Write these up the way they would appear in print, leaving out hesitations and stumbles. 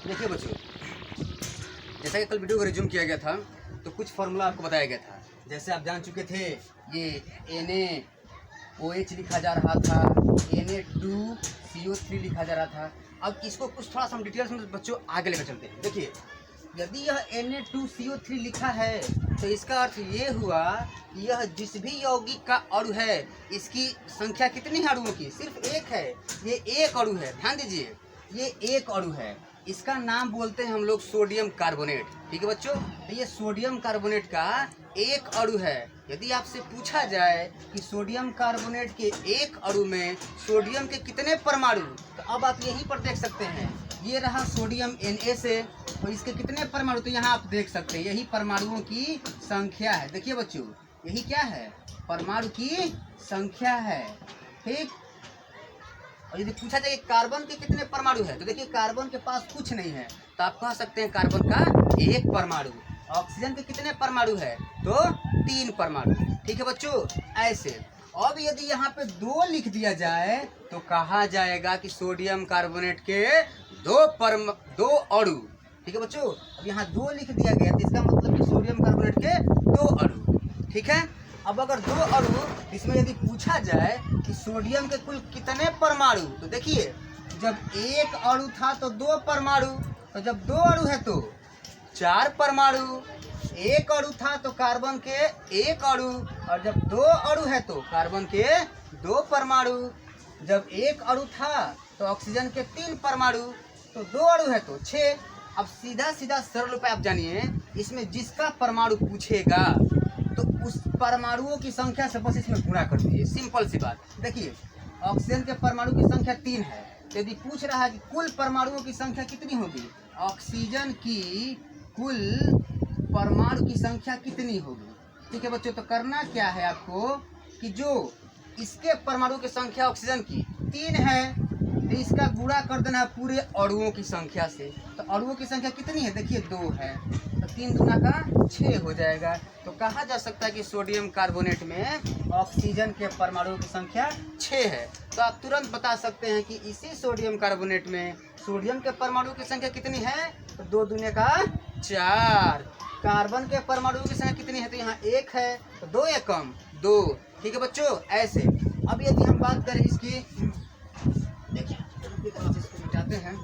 देखिए बच्चों, जैसा कि कल वीडियो को रिज्यूम किया गया था तो कुछ फार्मूला आपको बताया गया था। जैसे आप जान चुके थे ये NaOH लिखा जा रहा था, Na2CO3 लिखा जा रहा था। अब इसको कुछ थोड़ा सा हम डिटेल्स में बच्चों आगे लेकर चलते हैं। देखिए, यदि यह Na2CO3 लिखा है तो इसका अर्थ ये हुआ कि यह जिस भी यौगिक का अणु है इसकी संख्या कितनी है अणुओं की? सिर्फ एक है। ये एक अणु है, ध्यान दीजिए, ये एक अणु है। इसका नाम बोलते हैं हम लोग सोडियम कार्बोनेट। ठीक है बच्चों, तो ये सोडियम कार्बोनेट का एक अणु है। यदि आपसे पूछा जाए कि सोडियम कार्बोनेट के एक अणु में सोडियम के कितने परमाणु, तो अब आप यहीं पर देख सकते हैं, ये रहा सोडियम Na से, तो इसके कितने परमाणु, तो यहाँ आप देख सकते हैं यही परमाणुओं की संख्या है। देखिए बच्चों, यही क्या है? परमाणु की संख्या है। ठीक। और यदि पूछा जाए कार्बन के कितने परमाणु है, तो देखिए कार्बन के पास कुछ नहीं है, तो आप कह सकते हैं कार्बन का एक परमाणु। ऑक्सीजन के कितने परमाणु है, तो 3 परमाणु। ठीक है बच्चों, ऐसे। अब यदि यहाँ पे 2 लिख दिया जाए तो कहा जाएगा कि सोडियम कार्बोनेट के 2 अणु। ठीक है बच्चों, अब यहाँ 2 लिख दिया गया तो इसका मतलब कि सोडियम कार्बोनेट के 2 अणु। ठीक है। अब अगर 2 अणु, इसमें यदि पूछा जाए कि सोडियम के कुल कितने परमाणु, तो देखिए जब एक अणु था तो 2 परमाणु, तो जब 2 अणु है तो 4 परमाणु। एक अणु था तो कार्बन के 1 अणु, और जब 2 अणु है तो कार्बन के 2 परमाणु। जब 1 अणु था तो ऑक्सीजन के 3 परमाणु, तो 2 अणु है तो 6। अब सीधा सीधा सरल उपाय आप जानिए, इसमें जिसका परमाणु पूछेगा तो उस परमाणुओं की संख्या से बस इसमें गुणा कर दीजिए, सिंपल सी बात। देखिए, ऑक्सीजन के परमाणु की संख्या 3 है। यदि पूछ रहा है कि कुल परमाणुओं की संख्या कितनी होगी, ऑक्सीजन की कुल परमाणु की संख्या कितनी होगी? ठीक है बच्चों, तो करना क्या है आपको कि जो इसके परमाणु की संख्या ऑक्सीजन की 3 है, तो इसका गुणा कर देना है पूरे अणुओं की संख्या से। तो अणुओं की संख्या कितनी है? देखिए 2 है, तो 3 दूना का 6 हो जाएगा। तो कहा जा सकता है कि सोडियम कार्बोनेट में ऑक्सीजन के परमाणुओं की संख्या 6 है। तो आप तुरंत बता सकते हैं कि इसी सोडियम कार्बोनेट में सोडियम के परमाणु की संख्या कितनी है, तो 2 दूने का 4। कार्बन के परमाणु की संख्या कितनी है, तो यहाँ 1 है, तो 2 एकम 2। ठीक है बच्चों, ऐसे। अब यदि हम बात करें इसकी, देखिए इसको मिटाते हैं,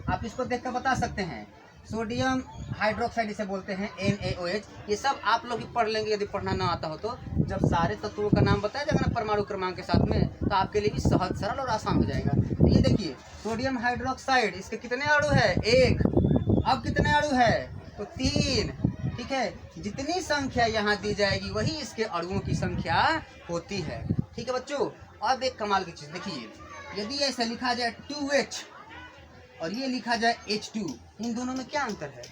आप इसको देखकर बता सकते हैं। सोडियम हाइड्रोक्साइड इसे बोलते हैं, NaOH। ये सब आप लोग ही पढ़ लेंगे यदि पढ़ना ना आता हो तो। जब सारे तत्वों का नाम बताया जाएगा ना परमाणु क्रमांक के साथ में, तो आपके लिए भी सहज सरल और आसान हो जाएगा। तो ये देखिए सोडियम हाइड्रोक्साइड, इसके कितने अणु है? 1। अब कितने अणु है, तो 3। ठीक है, जितनी संख्या यहाँ दी जाएगी वही इसके अणुओं की संख्या होती है। ठीक है बच्चों, अब एक कमाल की चीज देखिए, यदि ऐसा लिखा जाए 2H और ये लिखा जाए H2, इन दोनों में क्या अंतर है?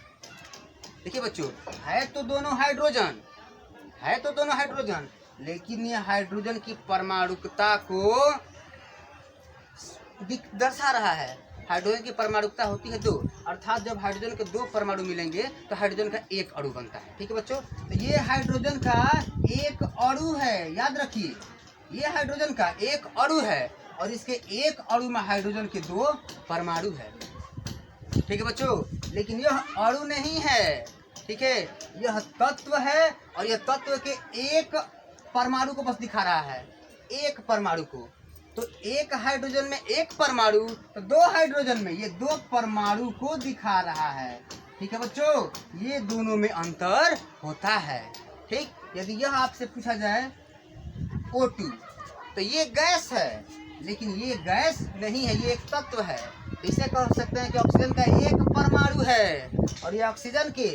देखिए बच्चों, है तो दोनों हाइड्रोजन, लेकिन ये हाइड्रोजन की परमाणुकता को दर्शा रहा है। हाइड्रोजन की परमाणुकता होती है 2, अर्थात जब हाइड्रोजन के 2 परमाणु मिलेंगे तो हाइड्रोजन का 1 अणु बनता है। ठीक है बच्चों, तो ये हाइड्रोजन का 1 अणु है, याद रखिए, ये हाइड्रोजन का 1 अणु है और इसके 1 अणु में हाइड्रोजन के 2 परमाणु है। ठीक है बच्चों, लेकिन यह अणु नहीं है। ठीक है, यह तत्व है, और यह तत्व के 1 परमाणु को बस दिखा रहा है, 1 परमाणु को। तो 1 हाइड्रोजन में 1 परमाणु, तो 2 हाइड्रोजन में ये 2 परमाणु को दिखा रहा है। ठीक है बच्चों, ये दोनों में अंतर होता है। ठीक, यदि यह आपसे पूछा जाए O2, तो ये गैस है, लेकिन ये गैस नहीं है, ये एक तत्व है। इसे कह सकते हैं कि ऑक्सीजन का 1 परमाणु है और ये ऑक्सीजन के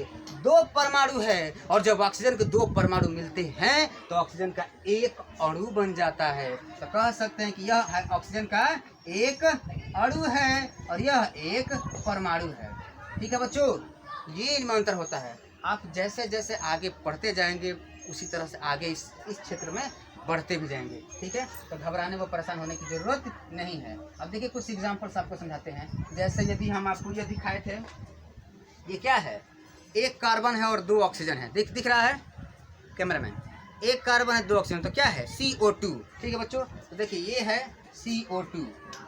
2 परमाणु है, और जब ऑक्सीजन के 2 परमाणु मिलते हैं तो ऑक्सीजन का 1 अणु बन जाता है। तो कह सकते हैं कि यह ऑक्सीजन का 1 अणु है और यह 1 परमाणु है। ठीक है बच्चों, ये इनमें अंतर होता है। आप जैसे जैसे आगे पढ़ते जाएंगे उसी तरह से आगे इस क्षेत्र में बढ़ते भी जाएंगे। ठीक है, तो घबराने व परेशान होने की जरूरत नहीं है। अब देखिए कुछ एग्जांपल्स आपको समझाते हैं। जैसे यदि हम आपको ये दिखाए थे, ये क्या है? 1 कार्बन है और 2 ऑक्सीजन है। दिख रहा है कैमरामैन? 1 कार्बन है 2 ऑक्सीजन, तो क्या है? CO2। ठीक है बच्चों, तो देखिए ये है CO2,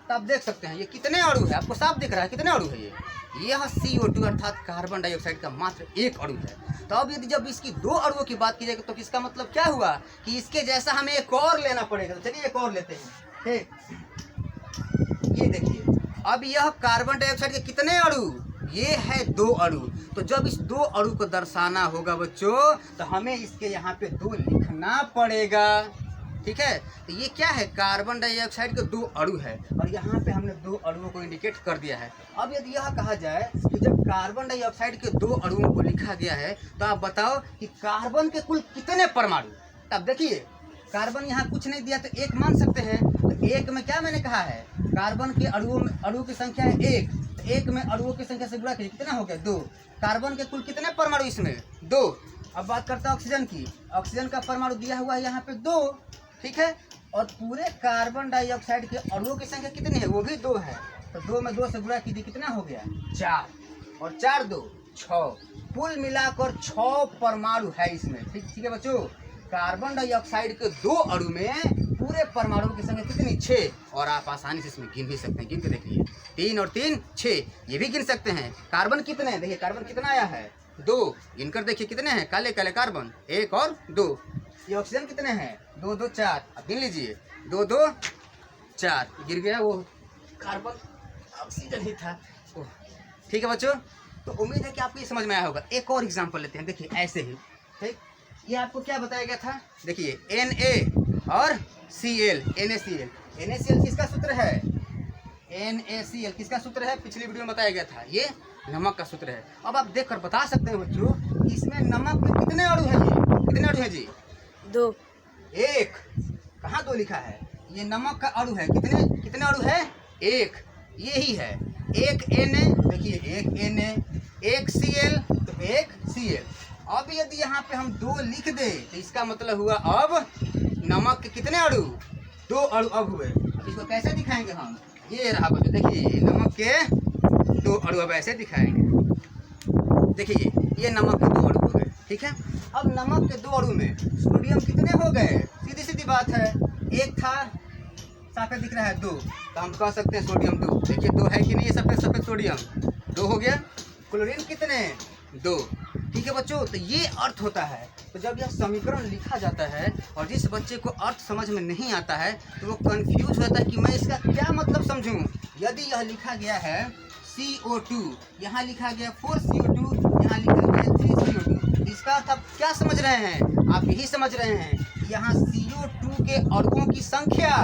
तो आप देख सकते हैं ये कितने अणु है, आपको साफ दिख रहा है कितने अणु है ये। यह CO2 अर्थात कार्बन डाइऑक्साइड का मात्र एक अणु है। तो अब यदि जब इसकी दो अणुओं की बात की जाएगी तो इसका मतलब क्या हुआ कि इसके जैसा हमें एक और लेना पड़ेगा। तो चलिए एक और लेते हैं। ठीक, ये देखिए अब यह कार्बन डाइऑक्साइड के कितने अणु, ये है 2 अणु। तो जब इस 2 अणु को दर्शाना होगा बच्चों तो हमें इसके यहाँ पे 2 लिखना पड़ेगा। ठीक है, तो ये क्या है, कार्बन डाइऑक्साइड के 2 अणु है और यहाँ पे हमने 2 अणुओं को इंडिकेट कर दिया है। अब यदि यह कहा जाए कि जब कार्बन डाइऑक्साइड के 2 अणुओं को लिखा गया है तो आप बताओ कि कार्बन के कुल कितने परमाणु। अब देखिए कार्बन यहाँ कुछ नहीं दिया तो 1 मान सकते हैं। तो 1 में क्या मैंने कहा है, कार्बन के अणुओं की संख्या है 1, तो 1 में अणुओं की संख्या से गुणा कीजिए कितना हो गया 2। कार्बन के कुल कितने परमाणु इसमें 2। अब बात करते हैं ऑक्सीजन की, ऑक्सीजन का परमाणु दिया हुआ है यहाँ पे 2। ठीक है, और पूरे कार्बन डाइऑक्साइड के अणुओं की संख्या कितनी है, वो भी 2 है। तो 2 में 2 से गुणा कीजिए कितना हो गया 4, और 4 2 6, कुल मिलाकर 6 परमाणु है इसमें। ठीक है बच्चों, कार्बन डाइऑक्साइड के 2 अणु में पूरे परमाणु की संख्या कितनी 6, और आप आसानी से इसमें गिन भी सकते हैं। गिन के देखिए 3 और 3 6, ये भी गिन सकते हैं। कार्बन कितने हैं, देखिए कार्बन कितना आया है 2, गिनकर देखिए कितने हैं काले काले कार्बन 1 और 2। ये ऑक्सीजन कितने हैं 2 2 4, अब गिन लीजिए 2 2 4, गिर गया वो कार्बन, ऑक्सीजन ही था। ठीक है बच्चों, तो उम्मीद है कि आपको ये समझ में आया होगा। एक और एग्जांपल लेते हैं, देखिए ऐसे ही। ठीक, ये आपको क्या बताया गया था, देखिए Na और Cl, NaCl, NaCl किसका सूत्र है, NaCl किसका सूत्र है, पिछली वीडियो में बताया गया था, ये नमक का सूत्र है। अब आप देखकर बता सकते हैं बच्चों कि इसमें नमक में कितने अणु हैं, ये कितने अणु हैं जी 2। 1, कहाँ 2 लिखा है, ये नमक का अणु है। कितने कितने अणु है 1, यही है 1 Na, देखिए 1 Na, 1 Cl, तो 1 Cl। अब यदि यहाँ पे हम 2 लिख दे तो इसका मतलब हुआ अब नमक के कितने अणु 2 अणु अब हुए। अब इसको कैसे दिखाएंगे हम, ये रहा बच्चों, देखिए नमक के 2 अणु अब ऐसे दिखाएंगे। देखिए ये नमक के 2 अणु हो गए। ठीक है, अब नमक के 2 अणु में सोडियम कितने हो गए, सीधी सीधी बात है, 1 था साफे दिख रहा है 2, तो हम कह सकते हैं सोडियम 2। देखिए 2 है कि नहीं, ये सफेद सफेद सोडियम 2 हो गया। क्लोरीन कितने 2। ठीक है बच्चों, तो ये अर्थ होता है। तो जब यह समीकरण लिखा जाता है और जिस बच्चे को अर्थ समझ में नहीं आता है तो वो कंफ्यूज होता है कि मैं इसका क्या मतलब समझूं। यदि यह लिखा गया है CO2, यहाँ लिखा गया 4CO2, यहाँ लिखा गया 3CO2, इसका अर्थ आप क्या समझ रहे हैं, आप यही समझ रहे हैं कि यहाँ CO2 के अणुओं की संख्या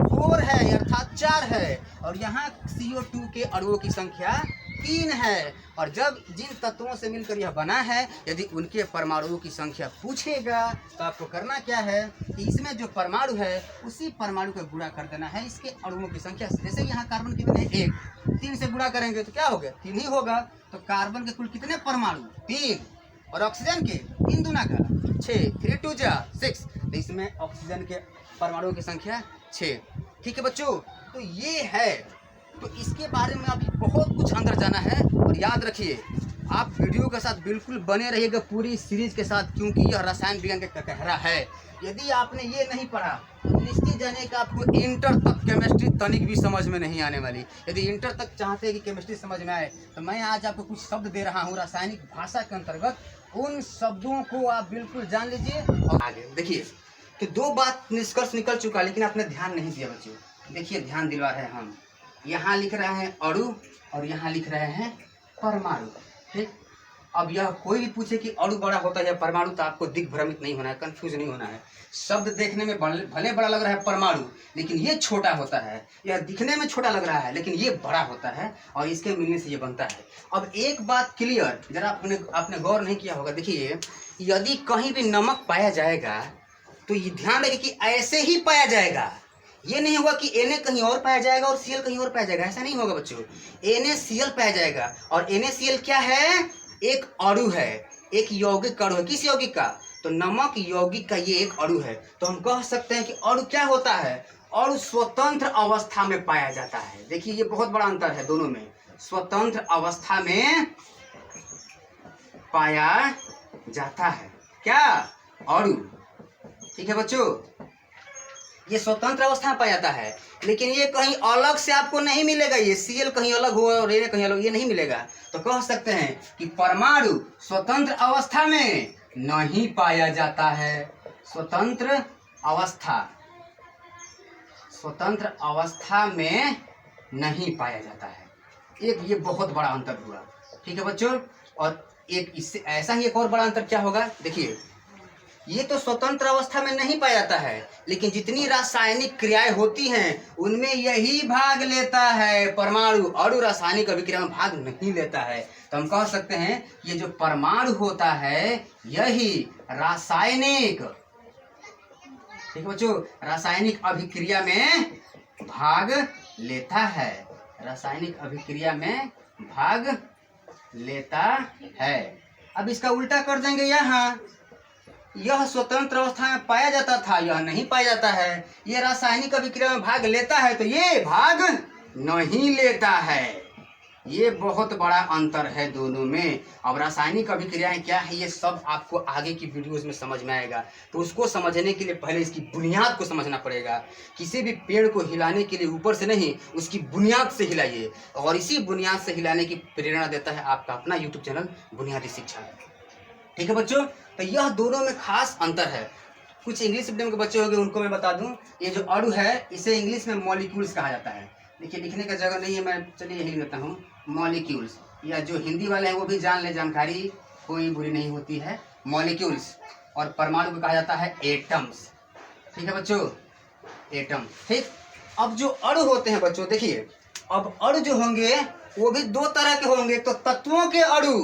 4 है अर्थात 4 है, और यहाँ CO2 के अणुओं की संख्या 3 है। और जब जिन तत्वों से मिलकर यह बना है यदि उनके परमाणुओं की संख्या पूछेगा तो आपको करना क्या है कि इसमें जो परमाणु है उसी परमाणु को गुणा कर देना है इसके अणुओं की संख्या से। जैसे यहाँ कार्बन कितने हैं 1, 3 से गुणा करेंगे तो क्या हो गया 3 ही होगा। तो कार्बन के कुल कितने परमाणु 3, और ऑक्सीजन के 3 दूना का 6, 3 2 जा 6, तो इसमें ऑक्सीजन के परमाणुओं की संख्या 6। ठीक है बच्चों, तो ये है, तो इसके बारे में अभी बहुत कुछ अंदर जाना है। और याद रखिए आप वीडियो के साथ बिल्कुल बने रहिएगा पूरी सीरीज के साथ, क्योंकि यह रसायन विज्ञान का कहरा है। यदि आपने ये नहीं पढ़ा तो निश्चित जानिए कि आपको इंटर तक केमिस्ट्री तनिक भी समझ में नहीं आने वाली। यदि इंटर तक चाहते हैं कि केमिस्ट्री समझ में आए तो मैं आज आपको कुछ शब्द दे रहा हूँ रासायनिक भाषा के अंतर्गत, उन शब्दों को आप बिल्कुल जान लीजिए। और आगे देखिए कि 2 बात निष्कर्ष निकल चुका, लेकिन आपने ध्यान नहीं दिया बच्चों। देखिए ध्यान दिलवा रहे हैं हम, यहाँ लिख रहे हैं अणु और यहाँ लिख रहे हैं परमाणु। ठीक, अब यह कोई भी पूछे कि अणु बड़ा होता है या परमाणु, तो आपको दिग्भ्रमित नहीं होना है, कंफ्यूज नहीं होना है। शब्द देखने में भले बड़ा लग रहा है परमाणु, लेकिन ये छोटा होता है। यह दिखने में छोटा लग रहा है लेकिन ये बड़ा होता है, और इसके मिलने से ये बनता है। अब एक बात क्लियर, जरा आपने गौर नहीं किया होगा। देखिए यदि कहीं भी नमक पाया जाएगा तो ये ध्यान रखिए कि ऐसे ही पाया जाएगा, ये नहीं होगा कि Na कहीं और पाया जाएगा और Cl कहीं और पाया जाएगा, ऐसा नहीं होगा बच्चों। NaCl पाया जाएगा, और NaCl क्या है, एक अणु है, एक यौगिक अणु है। किस यौगिक का, तो नमक यौगिक का ये एक अणु है। तो हम कह सकते हैं कि अणु क्या होता है, अणु स्वतंत्र अवस्था में पाया जाता है। देखिए ये बहुत बड़ा अंतर है दोनों में, स्वतंत्र अवस्था में पाया जाता है क्या, अणु। ठीक है बच्चों, ये स्वतंत्र अवस्था में पाया जाता है, लेकिन ये कहीं अलग से आपको नहीं मिलेगा। ये Cl कहीं अलग हो और ये कहीं अलग, ये नहीं मिलेगा। तो कह सकते हैं कि परमाणु स्वतंत्र अवस्था में नहीं पाया जाता है। स्वतंत्र अवस्था में नहीं पाया जाता है। एक ये बहुत बड़ा अंतर हुआ, ठीक है बच्चों। और एक इससे ऐसा ही एक और बड़ा अंतर क्या होगा, देखिए, ये तो स्वतंत्र अवस्था में नहीं पाया जाता है, लेकिन जितनी रासायनिक क्रियाएं होती हैं उनमें यही भाग लेता है। परमाणु अणु रासायनिक अभिक्रिया में भाग नहीं लेता है। तो हम कह सकते हैं ये जो परमाणु होता है यही रासायनिक, ठीक है बच्चों, रासायनिक अभिक्रिया में भाग लेता है। रासायनिक अभिक्रिया में भाग लेता है। अब इसका उल्टा कर देंगे, यहाँ यह स्वतंत्र अवस्था में पाया जाता था, यह नहीं पाया जाता है। यह रासायनिक अभिक्रिया में भाग लेता है, तो ये भाग नहीं लेता है। ये बहुत बड़ा अंतर है दोनों में। अब रासायनिक अभिक्रियाएं क्या है ये सब आपको आगे की वीडियोस में समझ में आएगा। तो उसको समझने के लिए पहले इसकी बुनियाद को समझना पड़ेगा। किसी भी पेड़ को हिलाने के लिए ऊपर से नहीं, उसकी बुनियाद से हिलाइए, और इसी बुनियाद से हिलाने की प्रेरणा देता है आपका अपना यूट्यूब चैनल बुनियादी शिक्षा। ठीक है बच्चों, तो यह दोनों में खास अंतर है। कुछ इंग्लिश मीडियम के बच्चे होंगे उनको मैं बता दूं, ये जो अणु है इसे इंग्लिश में मॉलिक्यूल्स कहा जाता है। देखिए लिखने का जगह नहीं है, मैं चलिए यही लेता हूँ मॉलिक्यूल्स, या जो हिंदी वाले हैं वो भी जान ले, जानकारी कोई बुरी नहीं होती है। मॉलिक्यूल्स, और परमाणु को कहा जाता है एटम्स। ठीक है बच्चों, एटम। ठीक, अब जो अणु होते हैं बच्चों, देखिए अब अणु जो होंगे वो भी दो तरह के होंगे, तो तत्वों के अणु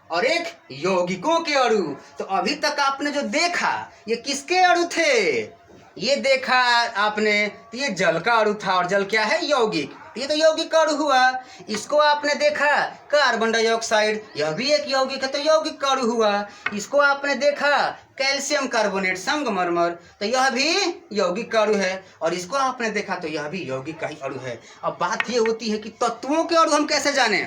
और एक यौगिकों के अणु। तो अभी तक आपने जो देखा ये किसके अणु थे, ये देखा आपने, तो ये जल का अणु था, और जल क्या है, यौगिक। ये तो यौगिक का अणु हुआ। इसको आपने देखा कार्बन डाइऑक्साइड, यह भी एक यौगिक है, तो यौगिक का अणु हुआ। इसको आपने देखा कैल्शियम कार्बोनेट संगमरमर, तो यह भी यौगिक का अणु है। और इसको आपने देखा तो यह भी यौगिक का ही अणु है। अब बात ये होती है कि तत्वों के अणु हम कैसे जाने।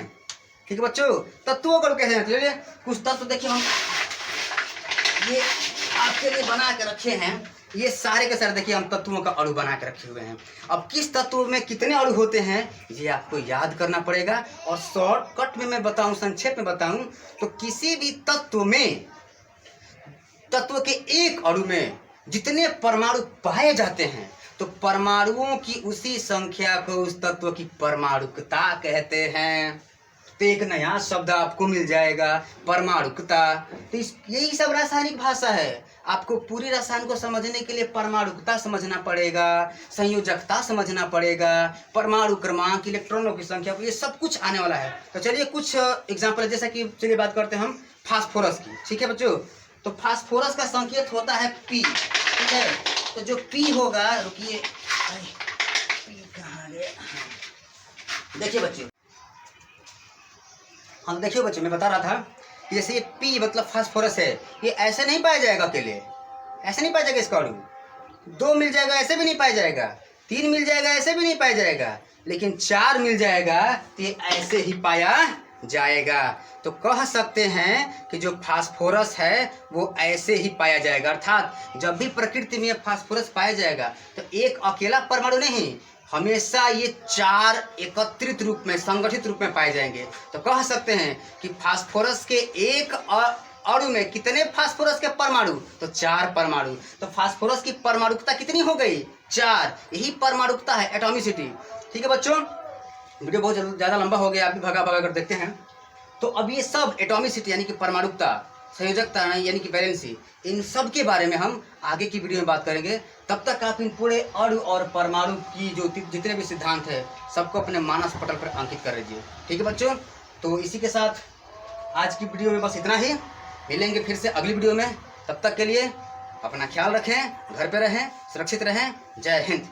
ठीक है बच्चों, तत्वों का कैसे जाने, चलिए कुछ तत्व देखिए हम ये आपके लिए बना के रखे हैं। ये सारे के सारे देखिए हम तत्वों का अणु बना के रखे हुए हैं। अब किस तत्व में कितने अणु होते हैं ये आपको याद करना पड़ेगा। और शॉर्टकट में मैं बताऊं, संक्षेप में बताऊं, तो किसी भी तत्व में, तत्व के एक अणु में जितने परमाणु पाए जाते हैं, तो परमाणुओं की उसी संख्या को उस तत्व की परमाणुकता कहते हैं। तो एक नया शब्द आपको मिल जाएगा, परमाणुकता। तो यही सब रासायनिक भाषा है। आपको पूरी रसायन को समझने के लिए परमाणुकता समझना पड़ेगा, संयोजकता समझना पड़ेगा, परमाणु क्रमांक, इलेक्ट्रॉनों की संख्या, ये सब कुछ आने वाला है। तो चलिए कुछ एग्जाम्पल, जैसा कि चलिए बात करते हैं हम फास्फोरस की। ठीक है बच्चों, तो फास्फोरस का संकेत होता है पी। ठीक है, तो जो पी होगा, रुकिए, पी कहाँ गया, देखिए बच्चों, हाँ देखिए बच्चों, मैं बता रहा था जैसे ये पी मतलब फास्फोरस है, ये ऐसे नहीं पाया जाएगा अकेले, ऐसे नहीं पाया जाएगा इसका अणु। 2 मिल जाएगा ऐसे भी नहीं पाया जाएगा, 3 मिल जाएगा ऐसे भी नहीं पाया जाएगा, लेकिन 4 मिल जाएगा तो ये ऐसे ही पाया जाएगा। तो कह सकते हैं कि जो फास्फोरस है वो ऐसे ही पाया जाएगा। अर्थात जब भी प्रकृति में फास्फोरस पाया जाएगा तो एक अकेला परमाणु नहीं, हमेशा ये 4 एकत्रित रूप में, संगठित रूप में पाए जाएंगे। तो कह सकते हैं कि फास्फोरस के एक अणु में कितने फास्फोरस के परमाणु, तो 4 परमाणु। तो फास्फोरस की परमाणुकता कितनी हो गई, 4। यही परमाणुकता है, एटॉमिसिटी। ठीक है बच्चों, वीडियो बहुत ज़्यादा लंबा हो गया, आप भी भगा भगा कर देखते हैं। तो अब ये सब एटॉमिसिटी यानी कि परमाणुकता, संयोजकता यानी कि वैलेंसी, इन सब के बारे में हम आगे की वीडियो में बात करेंगे। तब तक आप इन पूरे अणु और परमाणु की जो जितने भी सिद्धांत है सबको अपने मानस पटल पर अंकित कर लीजिए। ठीक है बच्चों, तो इसी के साथ आज की वीडियो में बस इतना ही। मिलेंगे फिर से अगली वीडियो में। तब तक के लिए अपना ख्याल रखें, घर पे रहें, सुरक्षित रहें। जय हिंद।